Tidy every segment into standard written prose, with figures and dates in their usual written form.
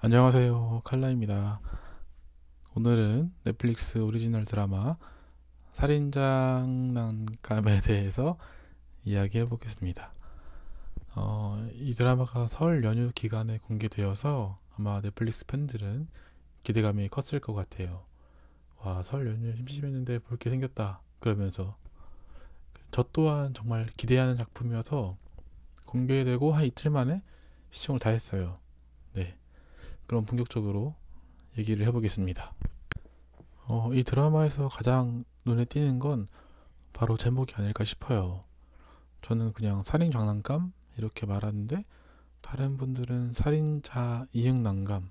안녕하세요. 칼라입니다. 오늘은 넷플릭스 오리지널 드라마 살인장난감에 대해서 이야기해 보겠습니다. 이 드라마가 설 연휴 기간에 공개되어서 아마 넷플릭스 팬들은 기대감이 컸을 것 같아요. 와, 설 연휴 심심했는데 볼 게 생겼다. 그러면서 저 또한 정말 기대하는 작품이어서 공개되고 한 이틀 만에 시청을 다 했어요. 네, 그럼 본격적으로 얘기를 해보겠습니다. 이 드라마에서 가장 눈에 띄는 건 바로 제목이 아닐까 싶어요. 저는 그냥 살인 장난감 이렇게 말하는데 다른 분들은 살인자 이응난감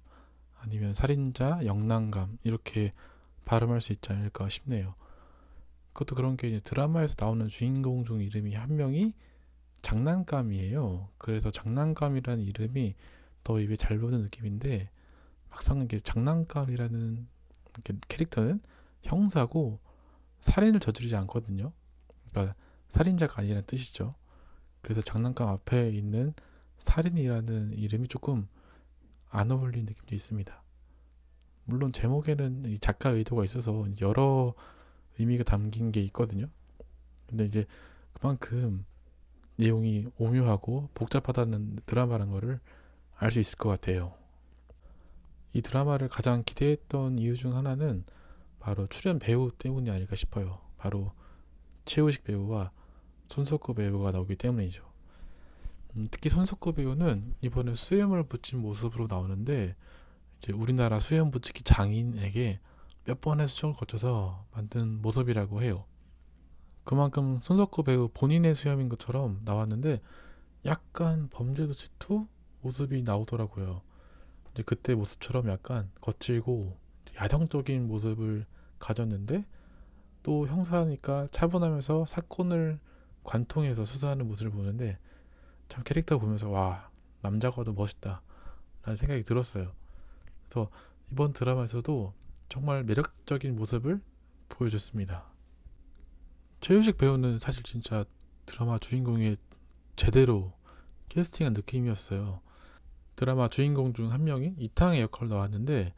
아니면 살인자 영난감 이렇게 발음할 수 있지 않을까 싶네요. 그것도 그런 게 이제 드라마에서 나오는 주인공 중 이름이 한 명이 장난감이에요. 그래서 장난감이라는 이름이 더 입에 잘 붙는 느낌인데 막상 이게 장난감이라는 캐릭터는 형사고 살인을 저지르지 않거든요. 그러니까 살인자가 아니라는 뜻이죠. 그래서 장난감 앞에 있는 살인이라는 이름이 조금 안 어울리는 느낌도 있습니다. 물론 제목에는 이 작가 의도가 있어서 여러 의미가 담긴 게 있거든요. 근데 이제 그만큼 내용이 오묘하고 복잡하다는 드라마라는 거를 알 수 있을 것 같아요. 이 드라마를 가장 기대했던 이유 중 하나는 바로 출연 배우 때문이 아닐까 싶어요. 바로 최우식 배우와 손석구 배우가 나오기 때문이죠. 특히 손석구 배우는 이번에 수염을 붙인 모습으로 나오는데 이제 우리나라 수염 붙이기 장인에게 몇 번의 수정을 거쳐서 만든 모습이라고 해요. 그만큼 손석구 배우 본인의 수염인 것처럼 나왔는데 약간 범죄도시 2 모습이 나오더라고요. 이제 그때 모습처럼 약간 거칠고 야성적인 모습을 가졌는데 또 형사니까 차분하면서 사건을 관통해서 수사하는 모습을 보는데 참 캐릭터 보면서 와, 남자가도 멋있다 라는 생각이 들었어요. 그래서 이번 드라마에서도 정말 매력적인 모습을 보여줬습니다. 최유식 배우는 사실 진짜 드라마 주인공에 제대로 캐스팅한 느낌이었어요. 드라마 주인공 중 한 명인 이탕의 역할로 나왔는데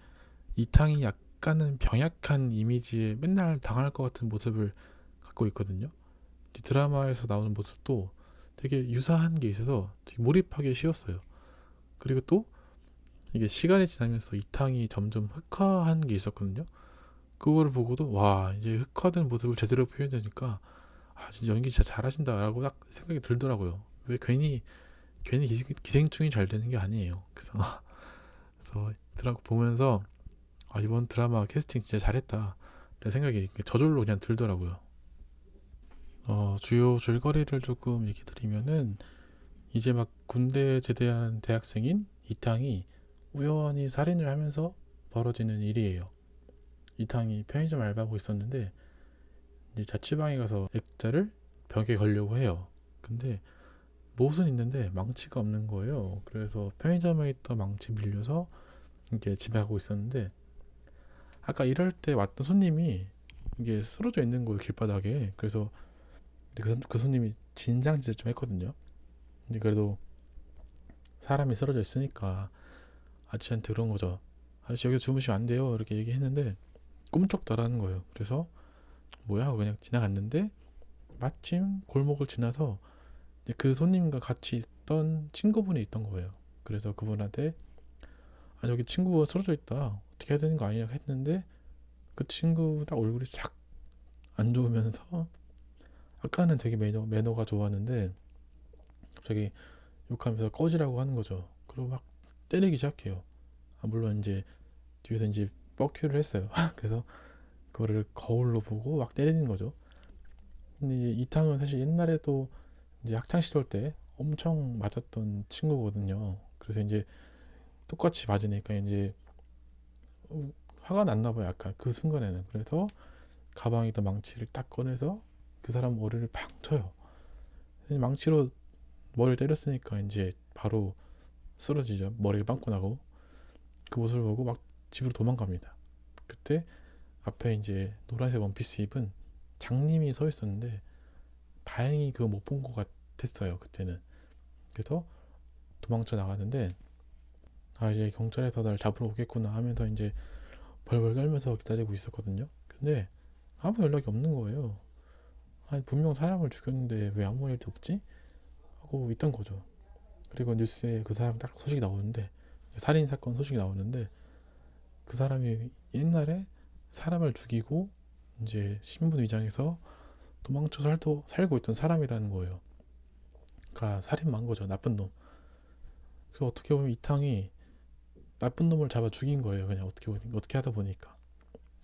이탕이 약간은 병약한 이미지에 맨날 당할 것 같은 모습을 갖고 있거든요. 드라마에서 나오는 모습도 되게 유사한 게 있어서 되게 몰입하기 쉬웠어요. 그리고 또 이게 시간이 지나면서 이탕이 점점 흑화한 게 있었거든요. 그거를 보고도 와, 이제 흑화된 모습을 제대로 표현되니까 아, 진짜 연기 진짜 잘하신다라고 딱 생각이 들더라고요. 왜 괜히 기생충이 잘 되는 게 아니에요. 그래서 드라마 보면서 아, 이번 드라마 캐스팅 진짜 잘했다 라는 생각이 저절로 그냥 들더라고요. 주요 줄거리를 조금 얘기 드리면은 이제 막 군대 제대한 대학생인 이탕이 우연히 살인을 하면서 벌어지는 일이에요. 이탕이 편의점 알바하고 있었는데 이제 자취방에 가서 액자를 벽에 걸려고 해요. 근데 못은 있는데 망치가 없는 거예요. 그래서 편의점에 있던 망치 빌려서 이게 집에 가고 있었는데 아까 일할 때 왔던 손님이 이게 쓰러져 있는 거예요, 길바닥에. 그래서 그 손님이 진상짓을 좀 했거든요. 근데 그래도 사람이 쓰러져 있으니까 아저씨한테 그런 거죠. 아저씨 여기서 주무시면 안 돼요. 이렇게 얘기했는데 꿈쩍더라는 거예요. 그래서 뭐야 하고 그냥 지나갔는데 마침 골목을 지나서 그 손님과 같이 있던 친구분이 있던 거예요. 그래서 그분한테 아, 여기 친구가 쓰러져 있다. 어떻게 해야 되는 거 아니냐 했는데 그 친구 딱 얼굴이 싹 안 좋으면서 아까는 되게 매너가 좋았는데 갑자기 욕하면서 꺼지라고 하는 거죠. 그리고 막 때리기 시작해요. 아, 물론 이제 뒤에서 이제 뻑큐를 했어요. 그래서 그거를 거울로 보고 막 때리는 거죠. 근데 이제 이탕은 사실 옛날에도 이제 학창 시절 때 엄청 맞았던 친구거든요. 그래서 이제 똑같이 맞으니까 이제 화가 났나 봐요. 약간 그 순간에는. 그래서 가방에다 망치를 딱 꺼내서 그 사람 머리를 팍 쳐요. 망치로 머리를 때렸으니까 이제 바로 쓰러지죠. 머리가 빵꾸 나고 그 모습을 보고 막 집으로 도망갑니다. 그때 앞에 이제 노란색 원피스 입은 장님이 서 있었는데 다행히 그거 못 본 것 같았어요. 그때는. 그래서 도망쳐 나가는데 아 이제 경찰에서 날 잡으러 오겠구나 하면서 이제 벌벌 떨면서 기다리고 있었거든요. 근데 아무 연락이 없는 거예요. 아니 분명 사람을 죽였는데 왜 아무 일도 없지? 하고 있던 거죠. 그리고 뉴스에 그 사람 딱 소식이 나오는데, 살인 사건 소식이 나오는데, 그 사람이 옛날에 사람을 죽이고 이제 신분 위장해서 도망쳐 살고 있던 사람이라는 거예요. 그러니까 살인만 거죠. 나쁜 놈. 그래서 어떻게 보면 이탕이 나쁜 놈을 잡아 죽인 거예요. 그냥 어떻게 하다 보니까.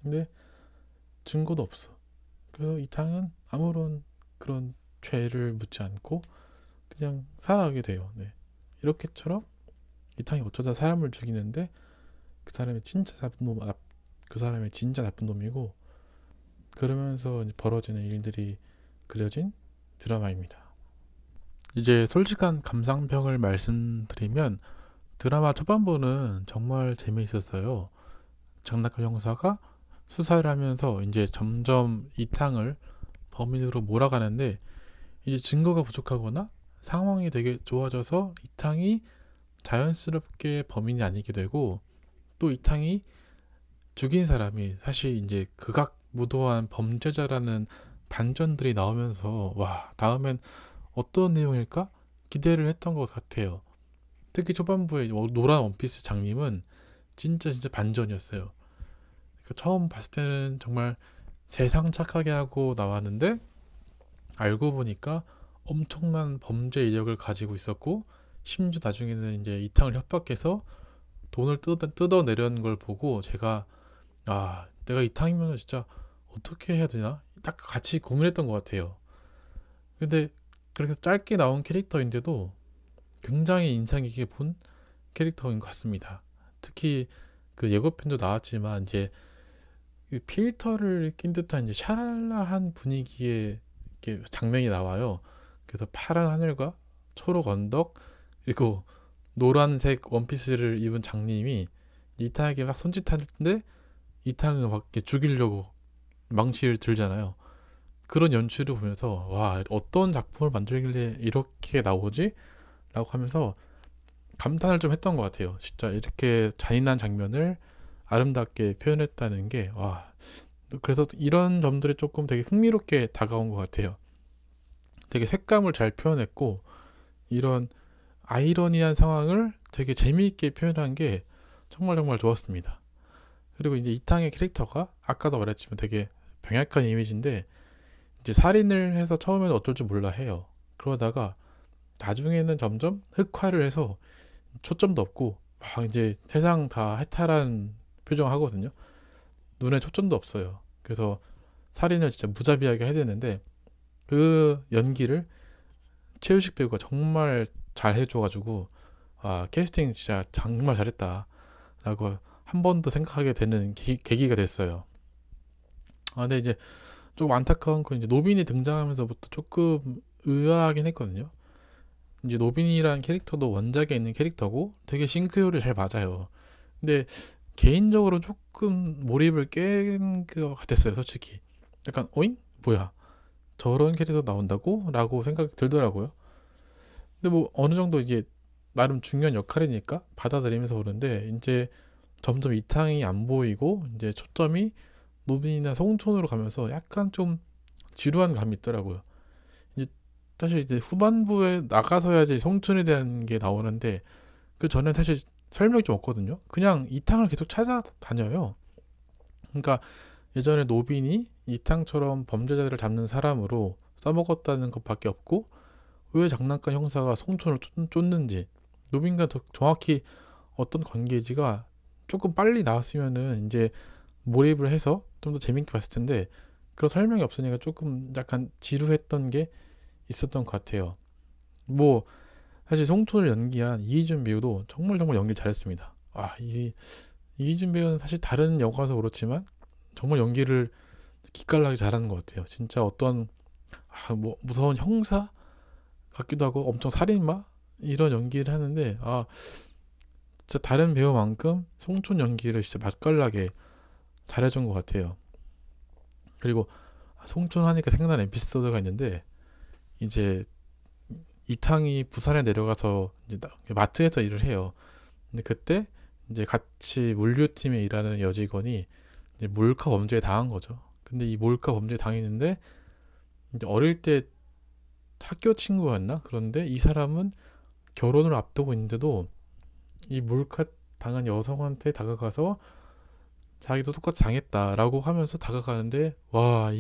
근데 증거도 없어. 그래서 이탕은 아무런 그런 죄를 묻지 않고 그냥 살아가게 돼요. 네. 이렇게처럼 이탕이 어쩌다 사람을 죽이는데 그 사람이 진짜 나쁜 놈, 그 사람이 진짜 나쁜 놈이고, 그러면서 벌어지는 일들이 그려진 드라마입니다. 이제 솔직한 감상평을 말씀드리면, 드라마 초반부는 정말 재미있었어요. 장난감 형사가 수사를 하면서 이제 점점 이탕을 범인으로 몰아가는데, 이제 증거가 부족하거나 상황이 되게 좋아져서 이탕이 자연스럽게 범인이 아니게 되고, 또 이탕이 죽인 사람이 사실 이제 극악무도한 범죄자라는 반전들이 나오면서, 와, 다음엔 어떤 내용일까 기대를 했던 것 같아요. 특히 초반부에 노란 원피스 장님은 진짜 반전이었어요. 그러니까 처음 봤을 때는 정말 세상 착하게 하고 나왔는데, 알고 보니까 엄청난 범죄 이력을 가지고 있었고, 심지어 나중에는 이제 이탕을 협박해서 돈을 뜯어내려는 걸 보고 제가, 아, 내가 이탕이면 진짜 어떻게 해야 되나 딱 같이 고민했던 것 같아요. 근데 그렇게 짧게 나온 캐릭터인데도 굉장히 인상 깊게 본 캐릭터인 것 같습니다. 특히 그 예고편도 나왔지만 이제 그 필터를 낀 듯한 이제 샤랄라한 분위기의 이렇게 장면이 나와요. 그래서 파란 하늘과 초록 언덕, 그리고 노란색 원피스를 입은 장님이 이탕에게 막 손짓하는데, 이탕을 막 이렇게 죽이려고 망치를 들잖아요. 그런 연출을 보면서, 와, 어떤 작품을 만들길래 이렇게 나오지? 라고 하면서 감탄을 좀 했던 것 같아요. 진짜 이렇게 잔인한 장면을 아름답게 표현했다는 게, 와, 그래서 이런 점들이 조금 되게 흥미롭게 다가온 것 같아요. 되게 색감을 잘 표현했고, 이런 아이러니한 상황을 되게 재미있게 표현한 게 정말 좋았습니다. 그리고 이제 이탕의 캐릭터가 아까도 말했지만 되게 병약한 이미지인데, 이제 살인을 해서 처음에는 어쩔 줄 몰라 해요. 그러다가 나중에는 점점 흑화를 해서 초점도 없고 막 이제 세상 다 해탈한 표정 하거든요. 눈에 초점도 없어요. 그래서 살인을 진짜 무자비하게 해야 되는데, 그 연기를 최우식 배우가 정말 잘 해줘가지고, 아, 캐스팅 진짜 정말 잘했다 라고 한 번 더 생각하게 되는 계기가 됐어요. 아, 근데 이제 조금 안타까운 건 이제 노빈이 등장하면서부터 조금 의아하긴 했거든요. 이제 노빈이란 캐릭터도 원작에 있는 캐릭터고 되게 싱크로율이 잘 맞아요. 근데 개인적으로 조금 몰입을 깬 것 같았어요, 솔직히. 약간 어잉? 뭐야? 저런 캐릭터 나온다고? 라고 생각이 들더라고요. 근데 뭐 어느 정도 이게 나름 중요한 역할이니까 받아들이면서 그런데, 이제 점점 이탕이 안 보이고 이제 초점이 노빈이나 송촌으로 가면서 약간 좀 지루한 감이 있더라고요. 이제 사실 이제 후반부에 나가서야지 송촌에 대한 게 나오는데, 그 전에 사실 설명이 좀 없거든요. 그냥 이탕을 계속 찾아다녀요. 그러니까 예전에 노빈이 이탕처럼 범죄자들을 잡는 사람으로 써먹었다는 것밖에 없고, 왜 장난감 형사가 송촌을 쫓는지, 노빈과 더 정확히 어떤 관계지가 조금 빨리 나왔으면은 이제 몰입을 해서 좀 더 재밌게 봤을 텐데, 그런 설명이 없으니까 조금 약간 지루했던 게 있었던 것 같아요. 뭐 사실 송촌을 연기한 이희준 배우도 정말 연기 잘했습니다. 아, 이희준 배우는 사실 다른 영화에서 그렇지만 정말 연기를 기깔나게 잘하는 것 같아요. 진짜 어떤, 뭐 무서운 형사 같기도 하고 엄청 살인마 이런 연기를 하는데, 아, 진짜 다른 배우만큼 송촌 연기를 진짜 맛깔나게 잘해준 것 같아요. 그리고 송촌 하니까 생각나는 에피소드가 있는데, 이제 이탕이 부산에 내려가서 이제 마트에서 일을 해요. 근데 그때 이제 같이 물류팀에 일하는 여직원이 이제 몰카 범죄에 당한 거죠. 근데 이 몰카 범죄에 당했는데 이제 어릴 때 학교 친구였나? 그런데 이 사람은 결혼을 앞두고 있는데도 이 몰카 당한 여성한테 다가가서 자기도 똑같이 당했다라고 하면서 다가가는데 와,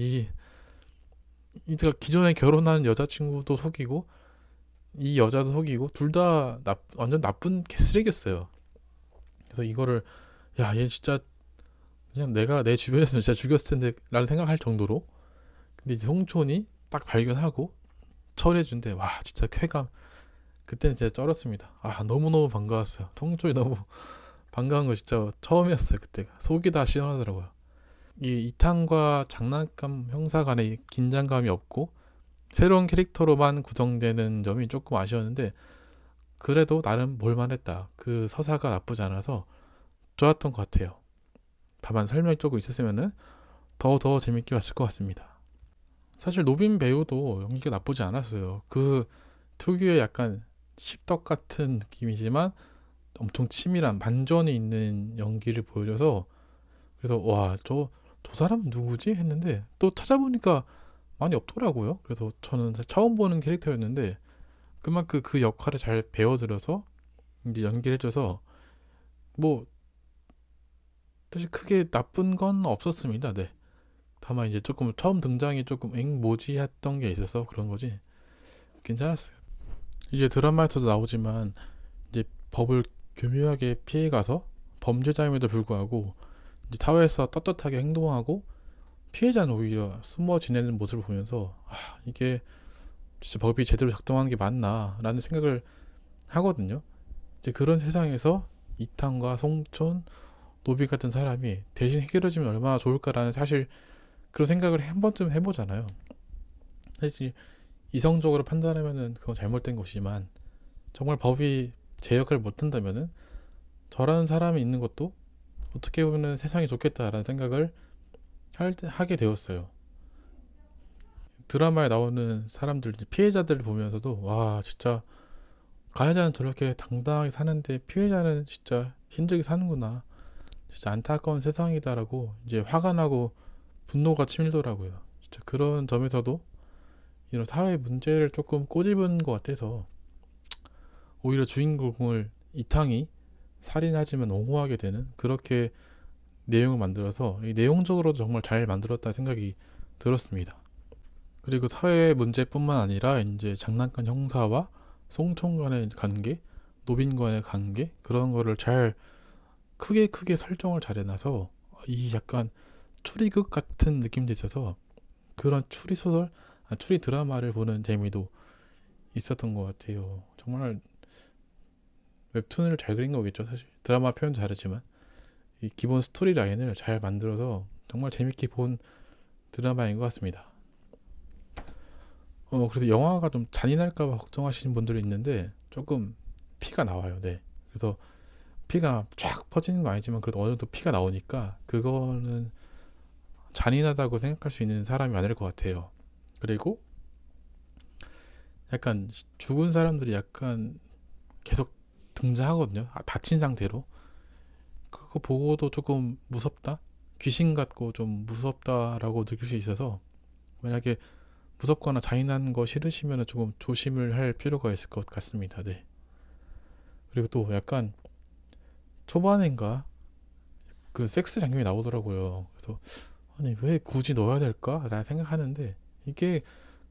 이제가 기존에 결혼한 여자친구도 속이고 이 여자도 속이고 둘 다 완전 나쁜 개쓰레기였어요. 그래서 이거를 야, 얘 진짜 그냥 내가 내 주변에서는 진짜 죽였을 텐데 라는 생각할 정도로 근데 이제 송촌이 딱 발견하고 처리해준대. 와, 진짜 쾌감. 그때는 진짜 쩔었습니다. 아, 너무너무 반가웠어요. 송촌이 너무 반가운 거 진짜 처음이었어요. 그때가 속이 다 시원하더라고요. 이 이탄과 장난감 형사 간의 긴장감이 없고 새로운 캐릭터로만 구성되는 점이 조금 아쉬웠는데 그래도 나름 볼만했다. 그 서사가 나쁘지 않아서 좋았던 것 같아요. 다만 설명이 조금 있었으면은 더 재밌게 봤을 것 같습니다. 사실 노빈 배우도 연기가 나쁘지 않았어요. 그 특유의 약간 십덕 같은 느낌이지만 엄청 치밀한 반전이 있는 연기를 보여줘서 그래서 와, 저 사람 누구지? 했는데 또 찾아보니까 많이 없더라고요. 그래서 저는 처음 보는 캐릭터였는데 그만큼 그 역할을 잘 배워들여서 이제 연기를 해줘서 뭐 사실 크게 나쁜 건 없었습니다. 네. 다만 이제 조금 처음 등장이 조금 뭐지 했던 게 있어서 그런 거지 괜찮았어요. 이제 드라마에서도 나오지만 이제 법을 교묘하게 피해가서 범죄자임에도 불구하고 이제 사회에서 떳떳하게 행동하고 피해자는 오히려 숨어 지내는 모습을 보면서 이게 진짜 법이 제대로 작동하는 게 맞나 라는 생각을 하거든요. 이제 그런 세상에서 이탄과 송촌, 노비 같은 사람이 대신 해결해주면 얼마나 좋을까라는 사실 그런 생각을 한 번쯤 해보잖아요. 사실 이성적으로 판단하면은 그건 잘못된 것이지만 정말 법이 제 역할을 못한다면은 저라는 사람이 있는 것도 어떻게 보면 세상이 좋겠다라는 생각을 하게 되었어요. 드라마에 나오는 사람들, 피해자들을 보면서도 와, 진짜 가해자는 저렇게 당당하게 사는데 피해자는 진짜 힘들게 사는구나. 진짜 안타까운 세상이다라고 이제 화가 나고 분노가 치밀더라고요. 진짜 그런 점에서도 이런 사회 문제를 조금 꼬집은 것 같아서 오히려 주인공을 이탕이 살인하지만 옹호하게 되는 그렇게 내용을 만들어서 내용적으로도 정말 잘 만들었다는 생각이 들었습니다. 그리고 사회 문제뿐만 아니라 이제 장난감 형사와 송총 간의 관계, 노빈 간의 관계 그런 거를 잘 크게 설정을 잘 해놔서 이 약간 추리극 같은 느낌도 있어서 그런 추리 소설, 추리 드라마를 보는 재미도 있었던 것 같아요. 정말 웹툰을 잘 그린 거겠죠, 사실. 드라마 표현도 다르지만 이 기본 스토리 라인을 잘 만들어서 정말 재밌게 본 드라마인 것 같습니다. 그래서 영화가 좀 잔인할까봐 걱정하시는 분들이 있는데 조금 피가 나와요. 네. 그래서 피가 쫙 퍼지는 건 아니지만 그래도 어느 정도 피가 나오니까 그거는 잔인하다고 생각할 수 있는 사람이 많을 것 같아요. 그리고 약간 죽은 사람들이 약간 계속 등장하거든요. 다친 상태로. 그거 보고도 조금 무섭다? 귀신 같고 좀 무섭다라고 느낄 수 있어서 만약에 무섭거나 잔인한 거 싫으시면 조금 조심을 할 필요가 있을 것 같습니다. 네. 그리고 또 약간 초반인가 그 섹스 장면이 나오더라고요. 그래서 아니 왜 굳이 넣어야 될까? 라는 생각하는데 이게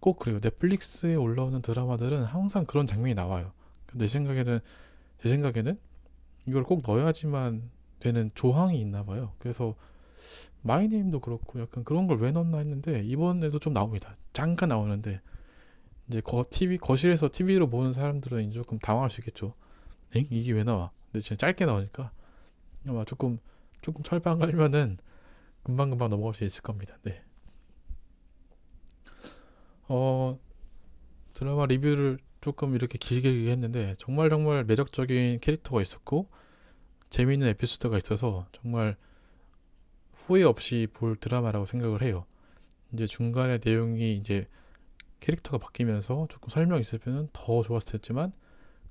꼭 그래요. 넷플릭스에 올라오는 드라마들은 항상 그런 장면이 나와요. 제 생각에는 이걸 꼭 넣어야지만 되는 조항이 있나 봐요. 그래서 마이네임도 그렇고 약간 그런 걸 왜 넣나 했는데 이번에도 좀 나옵니다. 잠깐 나오는데 이제 거실에서 TV로 보는 사람들은 이제 조금 당황할 수 있겠죠. 엥? 이게 왜 나와? 근데 진짜 짧게 나오니까 아마 조금 철판 갈면은 금방금방 넘어갈 수 있을 겁니다. 네. 어, 드라마 리뷰를 조금 이렇게 길게 했는데 정말 매력적인 캐릭터가 있었고 재미있는 에피소드가 있어서 정말 후회 없이 볼 드라마라고 생각을 해요. 이제 중간에 내용이 이제 캐릭터가 바뀌면서 조금 설명이 있으면 더 좋았을 테지만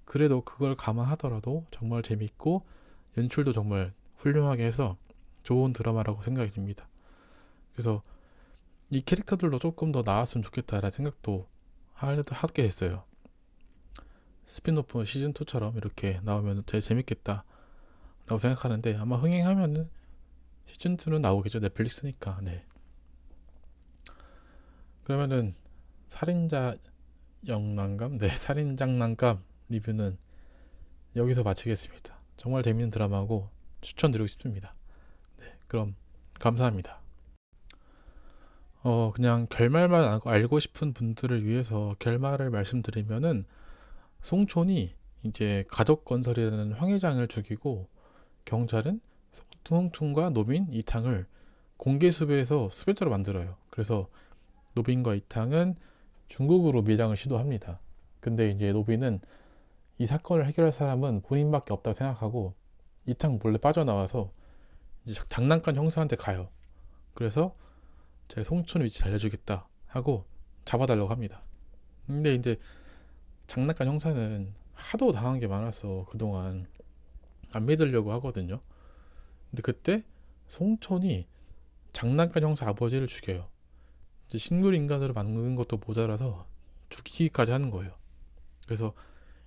그래도 그걸 감안하더라도 정말 재밌고 연출도 정말 훌륭하게 해서 좋은 드라마라고 생각이 듭니다. 그래서 이 캐릭터들도 조금 더 나왔으면 좋겠다라는 생각도 하게 됐어요. 스피노프 시즌2처럼 이렇게 나오면 제일 재밌겠다 라고 생각하는데, 아마 흥행하면은 시즌2는 나오겠죠. 넷플릭스니까. 네. 그러면은 살인자 영난감? 네, 살인장난감 리뷰는 여기서 마치겠습니다. 정말 재밌는 드라마고 추천드리고 싶습니다. 네, 그럼 감사합니다. 그냥 결말만 알고 싶은 분들을 위해서 결말을 말씀드리면은, 송촌이 이제 가족건설이라는 황 회장을 죽이고, 경찰은 송촌과 노빈, 이탕을 공개 수배해서 수배자로 만들어요. 그래서 노빈과 이탕은 중국으로 밀양을 시도합니다. 근데 이제 노빈은 이 사건을 해결할 사람은 본인밖에 없다고 생각하고, 이탕 몰래 빠져나와서 이제 장난감 형사한테 가요. 그래서 제 송촌 위치 알려주겠다 하고 잡아달라고 합니다. 근데 이제 장난감 형사는 하도 당한 게 많아서 그동안 안 믿으려고 하거든요. 근데 그때 송촌이 장난감 형사 아버지를 죽여요. 이제 식물 인간으로 만드는 것도 모자라서 죽이기까지 하는 거예요. 그래서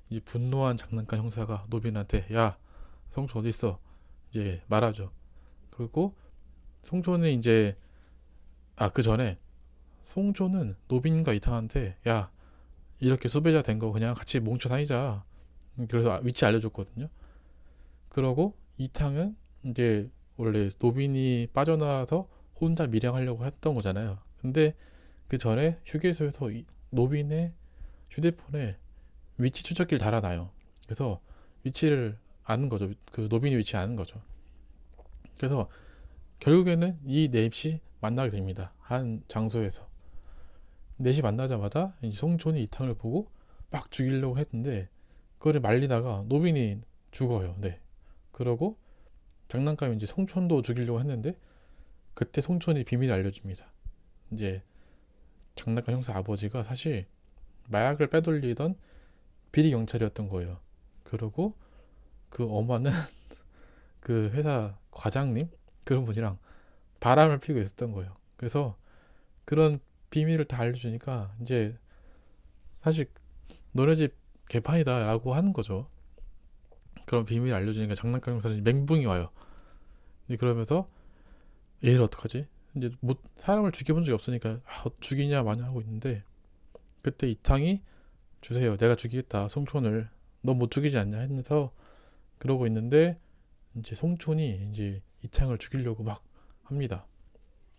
이제 분노한 장난감 형사가 노빈한테, 야, 송촌 어디 있어? 이제 말하죠. 그리고 송촌은 이제 그 전에 송촌은 노빈과 이탕한테, 야, 이렇게 수배자 된 거 그냥 같이 뭉쳐 다니자. 그래서 위치 알려줬거든요. 그러고 이탕은 이제 원래 노빈이 빠져나와서 혼자 밀양하려고 했던 거잖아요. 근데 그 전에 휴게소에서 노빈의 휴대폰에 위치 추적기를 달아놔요. 그래서 위치를 아는 거죠. 그 노빈의 위치 아는 거죠. 그래서 결국에는 이 넷이 만나게 됩니다. 한 장소에서. 넷이 만나자마자 이제 송촌이 이탕을 보고 막 죽이려고 했는데, 그거를 말리다가 노빈이 죽어요. 네. 그러고 장난감이 이제 송촌도 죽이려고 했는데, 그때 송촌이 비밀을 알려줍니다. 이제 장난감 형사 아버지가 사실 마약을 빼돌리던 비리 경찰이었던 거예요. 그리고 그 엄마는 그 회사 과장님 그런 분이랑 바람을 피우고 있었던 거예요. 그래서 그런 비밀을 다 알려주니까 이제 사실 너네 집 개판이다 라고 하는 거죠. 그런 비밀을 알려주니까 장난감 형사는 멘붕이 와요. 그러면서 얘를 어떡하지? 이제 사람을 죽여본 적이 없으니까 죽이냐 마냐 하고 있는데, 그때 이탕이 주세요, 내가 죽이겠다 송촌을, 너 못 죽이지 않냐 해서 그러고 있는데, 이제 송촌이 이제 이탕을 죽이려고 막 합니다.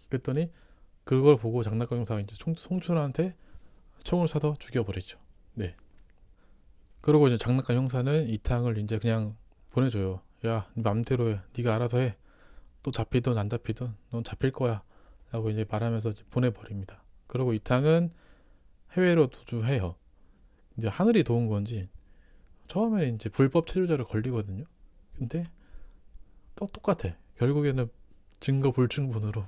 그랬더니 그걸 보고 장난감 형사가 이제 송촌한테 총을 쏴서 죽여버리죠. 네. 그러고 이제 장난감 형사는 이탕을 이제 그냥 보내줘요. 야, 네 맘대로 해. 네가 알아서 해. 또 잡히든 안 잡히든 넌 잡힐 거야 라고 이제 말하면서 이제 보내버립니다. 그리고 이탕은 해외로 도주해요. 이제 하늘이 도운 건지 처음에 이제 불법 체류자로 걸리거든요. 근데 또 똑같아. 결국에는 증거 불충분으로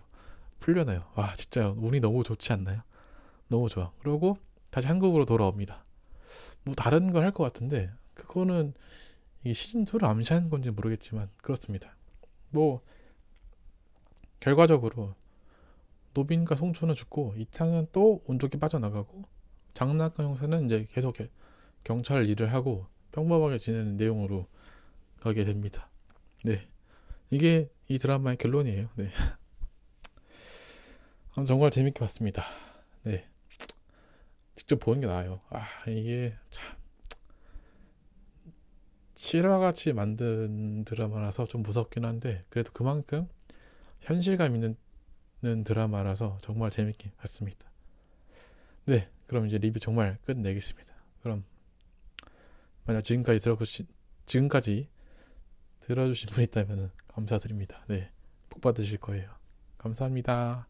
풀려나요. 와, 진짜 운이 너무 좋지 않나요? 너무 좋아. 그리고 다시 한국으로 돌아옵니다. 뭐 다른 걸 할 것 같은데, 그거는 이게 시즌2를 암시하는 건지 모르겠지만 그렇습니다. 뭐 결과적으로 노빈과 송초는 죽고, 이탕은 또 운 좋게 빠져나가고, 장난감 형사는 이제 계속 경찰 일을 하고 평범하게 지내는 내용으로 가게 됩니다. 네, 이게 이 드라마의 결론이에요. 네. 정말 재밌게 봤습니다. 네, 직접 보는 게 나아요. 이게 참 실화같이 만든 드라마라서 좀 무섭긴 한데, 그래도 그만큼 현실감 있는 드라마라서 정말 재밌게 봤습니다. 네, 그럼 이제 리뷰 정말 끝내겠습니다. 그럼 만약 지금까지 들어주신 분 있다면 감사드립니다. 네, 복 받으실 거예요. 감사합니다.